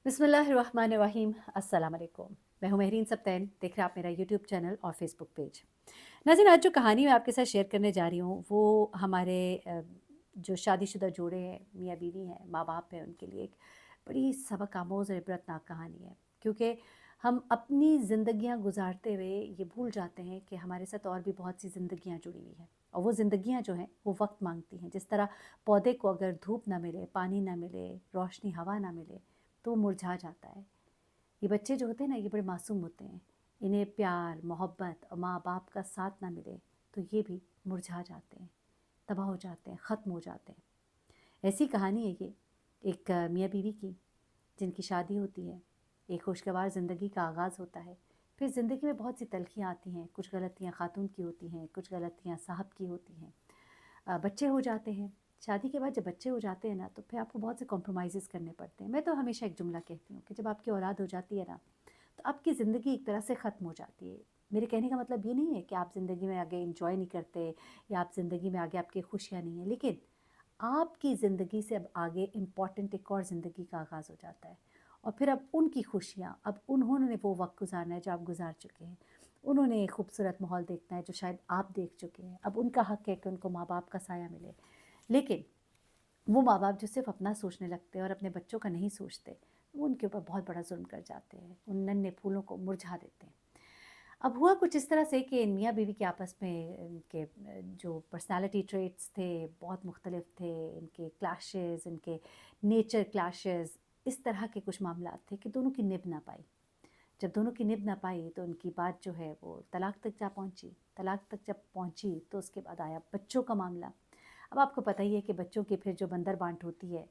बिस्मिल्लाहिर्रहमानिर्रहीम। अस्सलाम वालेकुम। मैं हूं महरीन सबतैन। देख रहे हैं आप मेरा यूट्यूब चैनल और फेसबुक पेज। नाज़रीन, आज जो कहानी मैं आपके साथ शेयर करने जा रही हूँ वो हमारे जो शादीशुदा जोड़े हैं, मियाँ बीवी हैं, माँ बाप हैं, उनके लिए एक बड़ी सबक आमोज़ और इबरतनाक कहानी है। क्योंकि हम अपनी ज़िंदगियाँ गुजारते हुए ये भूल जाते हैं कि हमारे साथ और भी बहुत सी ज़िंदगियाँ जुड़ी हुई हैं, और वो ज़िंदगियाँ जो हैं वो वक्त मांगती हैं। जिस तरह पौधे को अगर धूप ना मिले, पानी ना मिले, रोशनी हवा ना मिले तो वो मुरझा जाता है। ये बच्चे जो होते हैं ना, ये बड़े मासूम होते हैं। इन्हें प्यार, मोहब्बत और माँ बाप का साथ ना मिले तो ये भी मुरझा जाते हैं, तबाह हो जाते हैं, ख़त्म हो जाते हैं। ऐसी कहानी है ये एक मियाँ बीवी की, जिनकी शादी होती है, एक खुशगवार ज़िंदगी का आगाज़ होता है। फिर ज़िंदगी में बहुत सी तलखियाँ आती हैं, कुछ गलतियाँ खातून की होती हैं, कुछ गलतियाँ साहब की होती हैं। बच्चे हो जाते हैं। शादी के बाद जब बच्चे हो जाते हैं ना, तो फिर आपको बहुत से कॉम्प्रोमाइज़ेज़ करने पड़ते हैं। मैं तो हमेशा एक जुमला कहती हूँ कि जब आपकी औलाद हो जाती है ना, तो आपकी ज़िंदगी एक तरह से ख़त्म हो जाती है। मेरे कहने का मतलब ये नहीं है कि आप ज़िंदगी में आगे एंजॉय नहीं करते या आप ज़िंदगी में आगे आपकी खुशियाँ नहीं हैं, लेकिन आपकी ज़िंदगी से अब आगे इम्पॉर्टेंट एक और ज़िंदगी का आगाज़ हो जाता है। और फिर अब उनकी खुशियाँ, अब उन्होंने वो वक्त गुजारना है जो आप गुजार चुके हैं। उन्होंने एक खूबसूरत माहौल देखना है जो शायद आप देख चुके हैं। अब उनका हक़ है कि उनको माँ बाप का साया मिले। लेकिन वो माँ बाप जो सिर्फ अपना सोचने लगते हैं और अपने बच्चों का नहीं सोचते, वो उनके ऊपर बहुत बड़ा जुल्म कर जाते हैं, उन नन्हे फूलों को मुरझा देते हैं। अब हुआ कुछ इस तरह से कि इन मियाँ बीवी के आपस में इनके जो पर्सनालिटी ट्रेट्स थे बहुत मुख्तलिफ थे, इनके क्लैशेस, इनके नेचर क्लैशेस, इस तरह के कुछ मामला थे कि दोनों की निभ ना पाई। जब दोनों की निभ ना पाई तो उनकी बात जो है वो तलाक तक जा पहुँची। तलाक तक जब पहुँची तो उसके बाद आया बच्चों का मामला। अब आपको पता ही है कि बच्चों की फिर जो बंदर बांट होती है,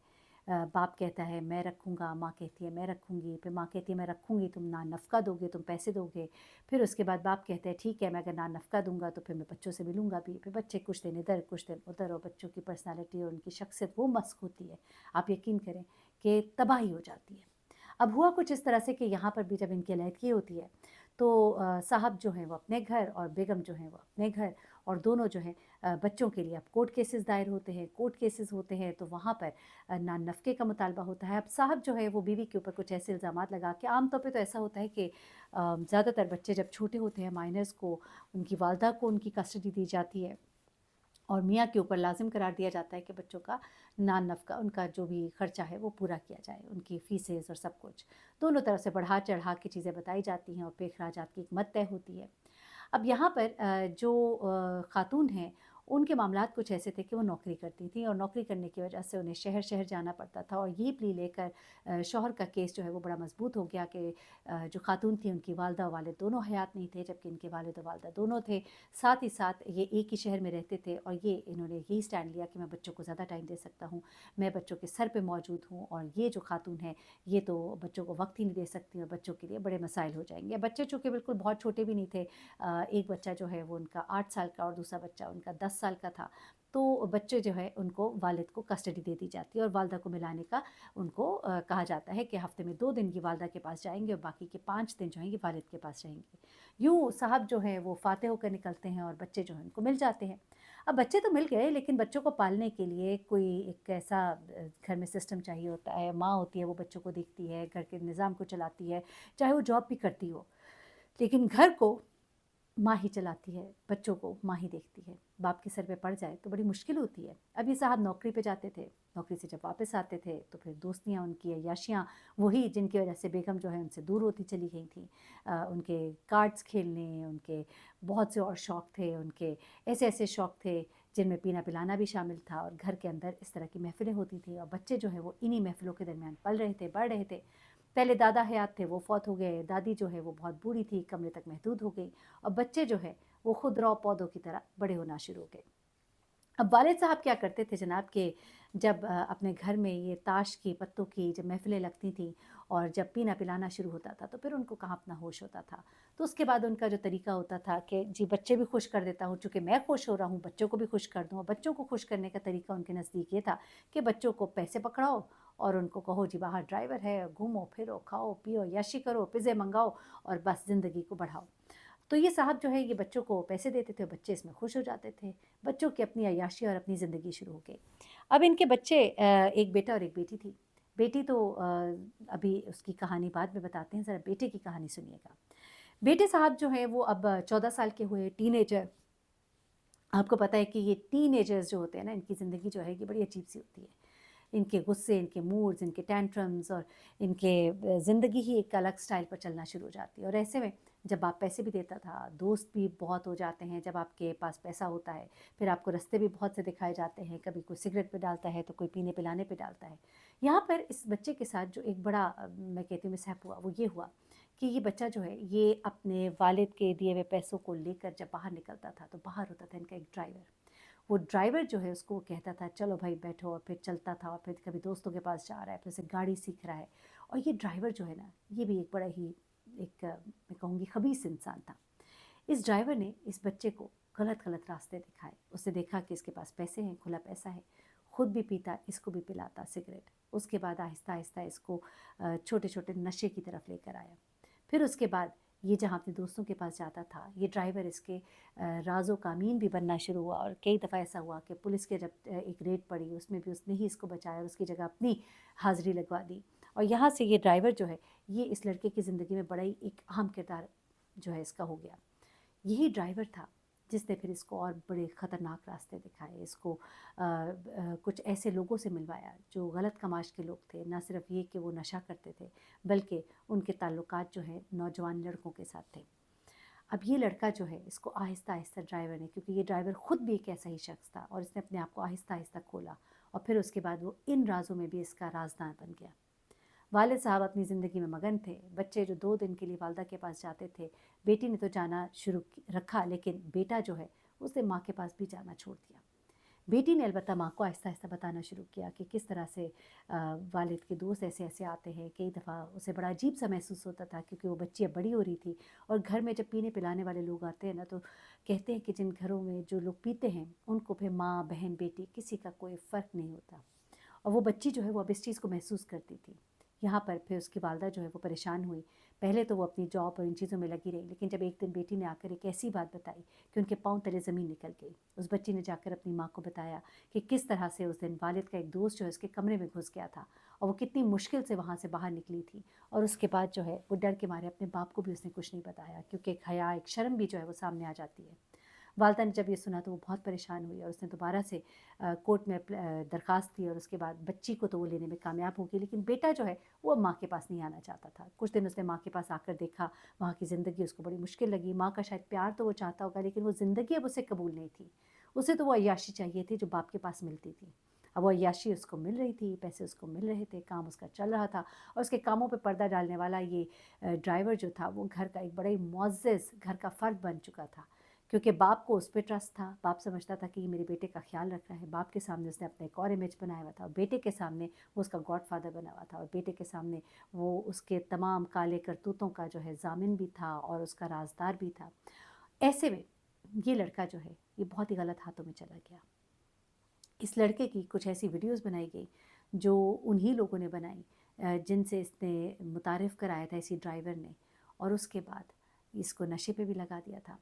बाप कहता है मैं रखूँगा, माँ कहती है मैं रखूँगी, फिर माँ कहती है मैं रखूँगी, तुम ना नफ़का दोगे, तुम पैसे दोगे। फिर उसके बाद बाप कहता है ठीक है, मैं अगर ना नफ़का दूँगा तो फिर मैं बच्चों से मिलूँगा भी। फिर बच्चे कुछ दिन इधर कुछ दिन उधर, और बच्चों की पर्सनैलिटी और उनकी शख्सियत वो मस्क होती है, आप यकीन करें कि तबाही हो जाती है। अब हुआ कुछ इस तरह से कि यहाँ पर भी जब इनकी अलहदगी होती है तो साहब जो हैं वो अपने घर और बेगम जो हैं वो अपने घर, और दोनों जो हैं बच्चों के लिए अब कोर्ट केसेस दायर होते हैं। कोर्ट केसेस होते हैं तो वहाँ पर ना नफ़क़े का मुतालबा होता है। अब साहब जो है वो बीवी के ऊपर कुछ ऐसे इल्ज़ामात लगा के, आम तौर पे तो ऐसा होता है कि ज़्यादातर बच्चे जब छोटे होते हैं, माइनर्स को उनकी वालदा को उनकी कस्टडी दी जाती है और मियाँ के ऊपर लाजिम करार दिया जाता है कि बच्चों का नान नफ़का, उनका जो भी ख़र्चा है वो पूरा किया जाए, उनकी फ़ीसेस और सब कुछ। दोनों तरफ से बढ़ा चढ़ा के चीज़ें बताई जाती हैं और पे अखराजात की एक मद तय होती है। अब यहाँ पर जो ख़ातून हैं, उनके मामलात कुछ ऐसे थे कि वो नौकरी करती थीं और नौकरी करने की वजह से उन्हें शहर-शहर जाना पड़ता था, और ये प्ली लेकर शौहर का केस जो है वो बड़ा मज़बूत हो गया कि जो ख़ातून थी उनकी वालिदा और वालिद दोनों हयात नहीं थे, जबकि इनके वालिद और वालिदा दोनों थे। साथ ही साथ ये एक ही शहर में रहते थे और ये इन्होंने यही स्टैंड लिया कि मैं बच्चों को ज़्यादा टाइम दे सकता हूँ, मैं बच्चों के सर पे मौजूद हूँ, और ये जो ख़ातून है ये तो बच्चों को वक्त ही नहीं दे सकती और बच्चों के लिए बड़े मसाइल हो जाएंगे। बच्चे चूँकि बिल्कुल बहुत छोटे भी नहीं थे, एक बच्चा जो है वो उनका 8 साल का और दूसरा बच्चा उनका 10 साल का था, तो बच्चे जो है उनको वालिद को कस्टडी दे दी जाती है और वालिदा को मिलाने का उनको कहा जाता है कि हफ़्ते में 2 दिन ये वालिदा के पास जाएंगे और बाकी के 5 दिन जो हैं ये वालिद के पास रहेंगे। यूँ साहब जो हैं वो फ़ाते होकर निकलते हैं और बच्चे जो हैं उनको मिल जाते हैं। अब बच्चे तो मिल गए, लेकिन बच्चों को पालने के लिए कोई एक ऐसा घर में सिस्टम चाहिए होता है। माँ होती है वो बच्चों को देखती है, घर के निज़ाम को चलाती है, चाहे वो जॉब भी करती हो, लेकिन घर को माँ ही चलाती है, बच्चों को माँ ही देखती है। बाप के सर पे पड़ जाए तो बड़ी मुश्किल होती है। अब ये साहब नौकरी पे जाते थे, नौकरी से जब वापस आते थे तो फिर दोस्तियाँ उनकी, अय्याशियाँ वही जिनकी वजह से बेगम जो है उनसे दूर होती चली गई थी। उनके कार्ड्स खेलने, उनके बहुत से और शौक़ थे, उनके ऐसे-ऐसे शौक़ थे जिनमें पीना पिलाना भी शामिल था, और घर के अंदर इस तरह की महफ़िलें होती थी और बच्चे जो हैं वो इन्हीं महफ़िलों के दरमियान पल रहे थे, बढ़ रहे थे। पहले दादा हयात थे, वो फ़ौत हो गए, दादी जो है वो बहुत बूढ़ी थी, कमरे तक महदूद हो गई, और बच्चे जो है वो खुदरौ पौधों की तरह बड़े होना शुरू हो गए। अब वालिद साहब क्या करते थे जनाब कि जब अपने घर में ये ताश की पत्तों की जब महफ़िलें लगती थीं और जब पीना पिलाना शुरू होता था तो फिर उनको कहाँ अपना होश होता था। तो उसके बाद उनका जो तरीका होता था कि जी बच्चे भी खुश कर देता हूँ, चूँकि मैं खुश हो रहा हूँ बच्चों को भी खुश कर दूँ, और बच्चों को खुश करने का तरीका उनके नज़दीक ये था कि बच्चों को पैसे पकड़ाओ और उनको कहो जी बाहर ड्राइवर है, घूमो फिरो, खाओ पियो, यशी करो, पिज़्ज़े मंगाओ और बस ज़िंदगी को बढ़ाओ। तो ये साहब जो है ये बच्चों को पैसे देते थे, बच्चे इसमें खुश हो जाते थे, बच्चों की अपनी अय्याशी और अपनी ज़िंदगी शुरू हो गई। अब इनके बच्चे एक बेटा और एक बेटी थी। बेटी तो अभी उसकी कहानी बाद में बताते हैं, ज़रा बेटे की कहानी सुनिएगा। बेटे साहब जो हैं वो अब 14 साल के हुए, टीनेजर। आपको पता है कि ये टीनेजर्स जो होते हैं ना, इनकी ज़िंदगी जो है ये बड़ी अजीब सी होती है। इनके गुस्से, इनके मूड्स, इनके टेंट्रम्स और इनके ज़िंदगी ही एक अलग स्टाइल पर चलना शुरू हो जाती है। और ऐसे में जब आप पैसे भी देता था, दोस्त भी बहुत हो जाते हैं जब आपके पास पैसा होता है, फिर आपको रास्ते भी बहुत से दिखाए जाते हैं, कभी कोई सिगरेट पे डालता है तो कोई पीने पिलाने पे डालता है। यहाँ पर इस बच्चे के साथ जो एक बड़ा मैं कहती हूँ मिसहैप हुआ, वो ये हुआ कि ये बच्चा जो है ये अपने वालिद के दिए हुए पैसों को लेकर जब बाहर निकलता था तो बाहर होता था इनका एक ड्राइवर। वो ड्राइवर जो है उसको वो कहता था चलो भाई बैठो, और फिर चलता था, और फिर कभी दोस्तों के पास जा रहा है, फिर से गाड़ी सीख रहा है। और ये ड्राइवर जो है ना, ये भी एक बड़ा ही एक मैं कहूँगी खबीस इंसान था। इस ड्राइवर ने इस बच्चे को गलत गलत रास्ते दिखाए। उसने देखा कि इसके पास पैसे हैं, खुला पैसा है, खुद भी पीता, इसको भी पिलाता सिगरेट। उसके बाद आहिस्ता आहिस्ता इसको छोटे छोटे नशे की तरफ लेकर आया। फिर उसके बाद ये जहाँ अपने दोस्तों के पास जाता था, ये ड्राइवर इसके राज़ो कामीन भी बनना शुरू हुआ। और कई दफ़ा ऐसा हुआ कि पुलिस के जब एक रेड पड़ी, उसमें भी उसने ही इसको बचाया और उसकी जगह अपनी हाज़िरी लगवा दी। और यहाँ से ये ड्राइवर जो है ये इस लड़के की ज़िंदगी में बड़ा ही एक अहम किरदार जो है इसका हो गया। यही ड्राइवर था जिसने फिर इसको और बड़े ख़तरनाक रास्ते दिखाए, इसको कुछ ऐसे लोगों से मिलवाया जो गलत कमाश के लोग थे। ना सिर्फ ये कि वो नशा करते थे, बल्कि उनके ताल्लुकात जो है नौजवान लड़कों के साथ थे। अब ये लड़का जो है इसको आहिस्ता आहिस्ता ड्राइवर ने, क्योंकि ये ड्राइवर ख़ुद भी एक ऐसा ही शख्स था और इसने अपने आप को आहिस्ता आहिस्ता खोला, और फिर उसके बाद वो इन राज़ों में भी इसका राजदार बन गया। वालिद साहब अपनी ज़िंदगी में मगन थे। बच्चे जो 2 दिन के लिए वालदा के पास जाते थे, बेटी ने तो जाना शुरू रखा, लेकिन बेटा जो है उसने माँ के पास भी जाना छोड़ दिया। बेटी ने अलबत्ता माँ को आहिस्ता आहिस्ता बताना शुरू किया कि किस तरह से वालिद के दोस्त ऐसे ऐसे आते हैं। कई दफ़ा उसे बड़ा अजीब सा महसूस होता था, क्योंकि वो बच्ची अब बड़ी हो रही थी, और घर में जब पीने पिलाने वाले लोग आते हैं ना, तो कहते हैं कि जिन घरों में जो लोग पीते हैं उनको फिर माँ बहन बेटी किसी का कोई फ़र्क नहीं होता। और वो बच्ची जो है वो अब इस चीज़ को महसूस करती थी। यहाँ पर फिर उसकी वालदा जो है वो परेशान हुई। पहले तो वो अपनी जॉब और इन चीज़ों में लगी रही, लेकिन जब एक दिन बेटी ने आकर एक ऐसी बात बताई कि उनके पाँव तले ज़मीन निकल गई। उस बच्ची ने जाकर अपनी माँ को बताया कि किस तरह से उस दिन वालिद का एक दोस्त जो है उसके कमरे में घुस गया था, और वो कितनी मुश्किल से वहाँ से बाहर निकली थी। और उसके बाद जो है वो डर के मारे अपने बाप को भी उसने कुछ नहीं बताया, क्योंकि एक हया, एक शर्म भी जो है वो सामने आ जाती है। वालदा ने जब ये सुना तो वो बहुत परेशान हुई, और उसने दोबारा से कोर्ट में दरख्वास्त दी, और उसके बाद बच्ची को तो वो लेने में कामयाब हो गई, लेकिन बेटा जो है वो अब माँ के पास नहीं आना चाहता था। कुछ दिन उसने माँ के पास आकर देखा, वहाँ की ज़िंदगी उसको बड़ी मुश्किल लगी। माँ का शायद प्यार तो वो चाहता होगा, लेकिन वो ज़िंदगी अब उसे कबूल नहीं थी। उसे तो वो अय्याशी चाहिए थी जो बाप के पास मिलती थी। अब वो अय्याशी उसको मिल रही थी, पैसे उसको मिल रहे थे, काम उसका चल रहा था, और उसके कामों पे पर्दा डालने वाला ये ड्राइवर जो था वो घर का एक बड़ा ही मुअज़्ज़ज़ घर का फ़र्द बन चुका था। क्योंकि बाप को उस पे ट्रस्ट था, बाप समझता था कि ये मेरे बेटे का ख्याल रख रहा है। बाप के सामने उसने अपना एक और इमेज बनाया हुआ था, और बेटे के सामने वो उसका गॉडफादर बना हुआ था, और बेटे के सामने वो उसके तमाम काले करतूतों का जो है ज़ामिन भी था और उसका राजदार भी था। ऐसे में ये लड़का जो है ये बहुत ही गलत हाथों में चला गया। इस लड़के की कुछ ऐसी वीडियोस बनाई गई जो उन्हीं लोगों ने बनाई जिनसे इसने मुतारिफ़ कराया था इसी ड्राइवर ने, और उसके बाद इसको नशे पे भी लगा दिया था।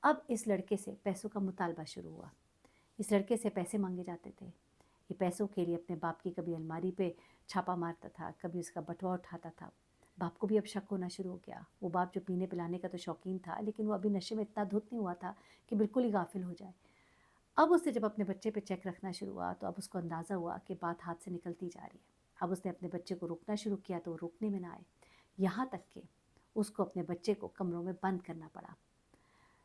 अब इस लड़के से पैसों का मुतालबा शुरू हुआ। इस लड़के से पैसे मांगे जाते थे। ये पैसों के लिए अपने बाप की कभी अलमारी पे छापा मारता था, कभी उसका बटुआ उठाता था। बाप को भी अब शक होना शुरू हो गया। वो बाप जो पीने पिलाने का तो शौकीन था, लेकिन वो अभी नशे में इतना धुत नहीं हुआ था कि बिल्कुल ही गाफिल हो जाए। अब उसने जब अपने बच्चे पे चेक रखना शुरू हुआ, तो अब उसको अंदाज़ा हुआ कि बात हाथ से निकलती जा रही है। अब उसने अपने बच्चे को रोकना शुरू किया तो वो रोकने में ना आए। यहाँ तक कि उसको अपने बच्चे को कमरों में बंद करना पड़ा।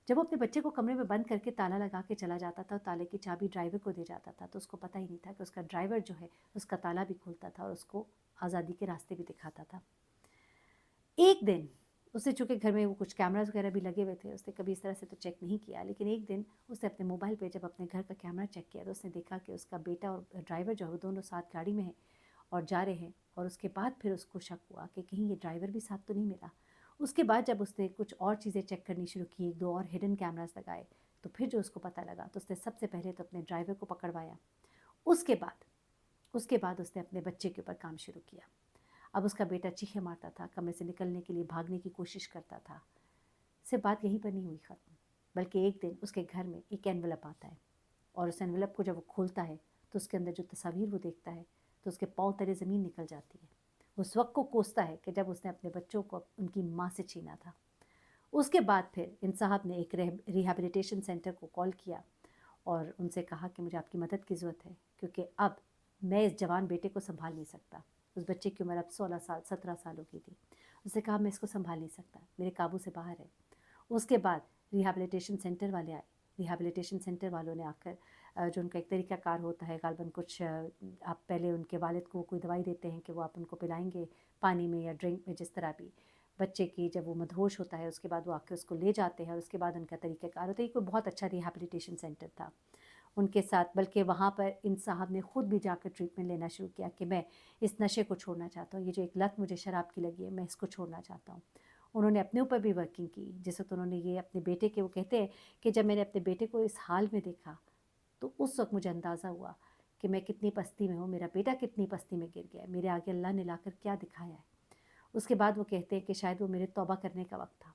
जब वो अपने बच्चे को कमरे में बंद करके ताला लगा के चला जाता था, ताले की चाबी ड्राइवर को दे जाता था, तो उसको पता ही नहीं था कि उसका ड्राइवर जो है उसका ताला भी खोलता था और उसको आज़ादी के रास्ते भी दिखाता था। एक दिन उससे, चूँकि घर में वो कुछ कैमराज़ वगैरह भी लगे हुए थे, उसने कभी इस तरह से तो चेक नहीं किया, लेकिन एक दिन उसने अपने मोबाइल पे जब अपने घर का कैमरा चेक किया तो उसने देखा कि उसका बेटा और ड्राइवर जो है वो दोनों साथ गाड़ी में हैं और जा रहे हैं। और उसके बाद फिर उसको शक हुआ कि कहीं ये ड्राइवर भी साथ तो नहीं मिला। उसके बाद जब उसने कुछ और चीज़ें चेक करनी शुरू की, 1-2 और हिडन कैमरास लगाए, तो फिर जो उसको पता लगा तो उसने सबसे पहले तो अपने ड्राइवर को पकड़वाया। उसके बाद उसने अपने बच्चे के ऊपर काम शुरू किया। अब उसका बेटा चीखें मारता था, कमरे से निकलने के लिए भागने की कोशिश करता था। सिर्फ बात यहीं पर नहीं हुई ख़त्म, बल्कि एक दिन उसके घर में एक एनवेलप आता है, और उस एनवेलप को जब वो खोलता है तो उसके अंदर जो तस्वीर वो देखता है تو اس کے پاؤں تلے زمین نکل جاتی ہے. اس وقت کو کوستا ہے کہ جب اس نے اپنے بچوں کو ان کی ماں سے چھینا تھا. اس کے بعد پھر ان صاحب نے ایک ریہیبلیٹیشن سینٹر کو کال کیا اور ان سے کہا کہ مجھے آپ کی مدد کی ضرورت ہے، کیونکہ اب میں اس جوان بیٹے کو سنبھال نہیں سکتا. اس بچے کی عمر اب 16 سال 17 سال ہو گئی تھی. اس نے کہا میں اس کو سنبھال نہیں سکتا، میرے قابو سے باہر ہے. اس کے بعد ریہیبلیٹیشن سینٹر والے آئے. ریہیبلیٹیشن سینٹر والوں نے آ کر جو ان کا ایک طریقہ کار ہوتا ہے، غالباً کچھ آپ پہلے ان کے والد کو کوئی دوائی دیتے ہیں کہ وہ آپ ان کو پلائیں گے پانی میں یا ڈرنک میں، جس طرح بھی بچے کی جب وہ مدہوش ہوتا ہے اس کے بعد وہ آ کے اس کو لے جاتے ہیں اور اس کے بعد ان کا طریقہ کار ہوتا ہے. یہ کوئی بہت اچھا ریہیبلیٹیشن سینٹر تھا ان کے ساتھ. بلکہ وہاں پر ان صاحب نے خود بھی جا کر ٹریٹمنٹ لینا شروع کیا کہ میں اس نشے کو چھوڑنا چاہتا ہوں، یہ جو ایک لت مجھے شراب کی لگی ہے میں اس کو چھوڑنا چاہتا ہوں. انہوں نے اپنے اوپر بھی ورکنگ کی. جس وقت انہوں نے یہ اپنے بیٹے کے، وہ کہتے ہیں کہ جب میں نے اپنے بیٹے کو اس حال میں دیکھا تو اس وقت مجھے اندازہ ہوا کہ میں کتنی پستی میں ہوں، میرا بیٹا کتنی پستی میں گر گیا ہے، میرے آگے اللہ نے لا کر کیا دکھایا ہے. اس کے بعد وہ کہتے ہیں کہ شاید وہ میرے توبہ کرنے کا وقت تھا.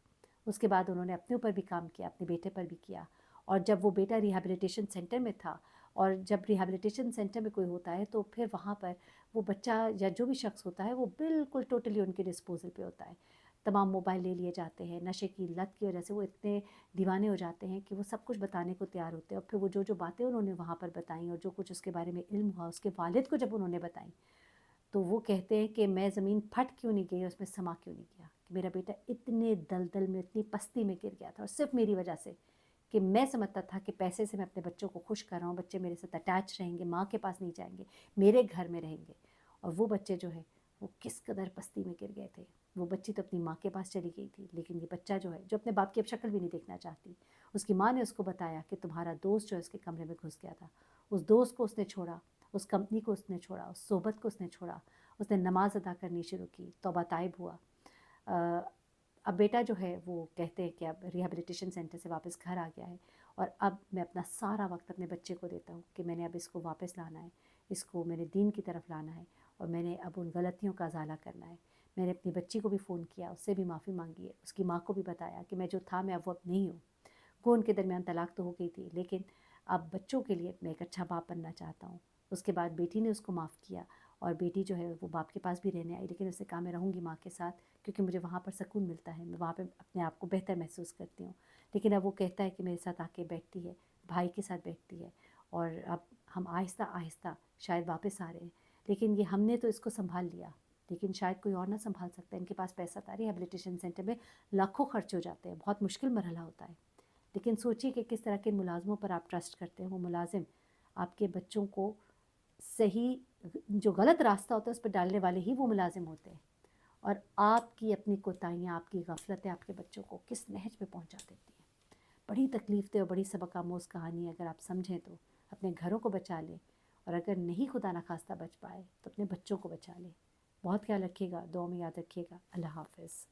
اس کے بعد انہوں نے اپنے اوپر بھی کام کیا، اپنے بیٹے پر بھی کیا. اور جب وہ بیٹا ریہیبلیٹیشن سینٹر میں تھا، اور جب ریہیبلیٹیشن سینٹر میں کوئی ہوتا ہے تو پھر وہاں پر وہ بچہ یا جو بھی شخص ہوتا ہے وہ بالکل ٹوٹلی ان کے ڈسپوزل پہ ہوتا ہے. تمام موبائل لے لیے جاتے ہیں. نشے کی لت کی وجہ سے وہ اتنے دیوانے ہو جاتے ہیں کہ وہ سب کچھ بتانے کو تیار ہوتے ہیں. اور پھر وہ جو باتیں انہوں نے وہاں پر بتائیں اور جو کچھ اس کے بارے میں علم ہوا اس کے والد کو جب انہوں نے بتائیں تو وہ کہتے ہیں کہ میں زمین پھٹ کیوں نہیں گئی، اس میں سما کیوں نہیں گیا، کہ میرا بیٹا اتنے دلدل میں اتنی پستی میں گر گیا تھا اور صرف میری وجہ سے، کہ میں سمجھتا تھا کہ پیسے سے میں اپنے بچوں کو خوش کر رہا ہوں، بچے میرے ساتھ اٹیچ رہیں گے، ماں کے پاس نہیں جائیں گے، میرے گھر میں رہیں گے. اور وہ بچے جو ہے وہ کس قدر پستی میں گر گئے تھے. وہ بچی تو اپنی ماں کے پاس چلی گئی تھی، لیکن یہ بچہ جو ہے جو اپنے باپ کی اب شکل بھی نہیں دیکھنا چاہتی، اس کی ماں نے اس کو بتایا کہ تمہارا دوست جو ہے اس کے کمرے میں گھس گیا تھا. اس دوست کو اس نے چھوڑا، اس کمپنی کو اس نے چھوڑا، اس صحبت کو اس نے چھوڑا. اس نے نماز ادا کرنی شروع کی، توبہ طائب ہوا. اب بیٹا جو ہے وہ کہتے ہیں کہ اب ریہیبلیٹیشن سینٹر سے واپس گھر آ گیا ہے اور اب میں اپنا سارا وقت اپنے بچے کو دیتا ہوں کہ میں نے اب اس کو واپس لانا ہے، اس کو میں نے دین کی طرف لانا ہے اور میں نے اب ان غلطیوں کا ازالہ کرنا ہے. میں نے اپنی بچی کو بھی فون کیا، اس سے بھی معافی مانگی ہے، اس کی ماں کو بھی بتایا کہ میں جو تھا میں اب وہ اب نہیں ہوں. ان کے درمیان طلاق تو ہو گئی تھی، لیکن اب بچوں کے لیے میں ایک اچھا باپ بننا چاہتا ہوں. اس کے بعد بیٹی نے اس کو معاف کیا اور بیٹی جو ہے وہ باپ کے پاس بھی رہنے آئی، لیکن اس نے کہا میں رہوں گی ماں کے ساتھ کیونکہ مجھے وہاں پر سکون ملتا ہے، میں وہاں پہ اپنے آپ کو بہتر محسوس کرتی ہوں. لیکن اب وہ کہتا ہے کہ میرے ساتھ آ کے بیٹھتی ہے، بھائی کے ساتھ بیٹھتی ہے اور اب ہم آہستہ آہستہ شاید واپس آ رہے ہیں. لیکن یہ ہم نے تو اس کو سنبھال لیا، لیکن شاید کوئی اور نہ سنبھال سکتا ہے. ان کے پاس پیسہ تھا، ریہیبلیٹیشن سینٹر میں لاکھوں خرچ ہو جاتے ہیں، بہت مشکل مرحلہ ہوتا ہے. لیکن سوچیے کہ کس طرح کے ملازموں پر آپ ٹرسٹ کرتے ہیں. وہ ملازم آپ کے بچوں کو صحیح جو غلط راستہ ہوتا ہے اس پہ ڈالنے والے ہی وہ ملازم ہوتے ہیں، اور آپ کی اپنی کوتاہیاں، آپ کی غفلتیں آپ کے بچوں کو کس نہج پہ پہنچا دیتی ہیں. بڑی تکلیف دہ اور بڑی سبق آموز کہانی ہے. اگر آپ سمجھیں تو اپنے گھروں کو بچا لیں، اور اگر نہیں خدا نخواستہ بچ پائے تو اپنے بچوں کو بچا لیں. بہت خیال رکھیے گا، دعا میں یاد رکھیے گا. اللہ حافظ.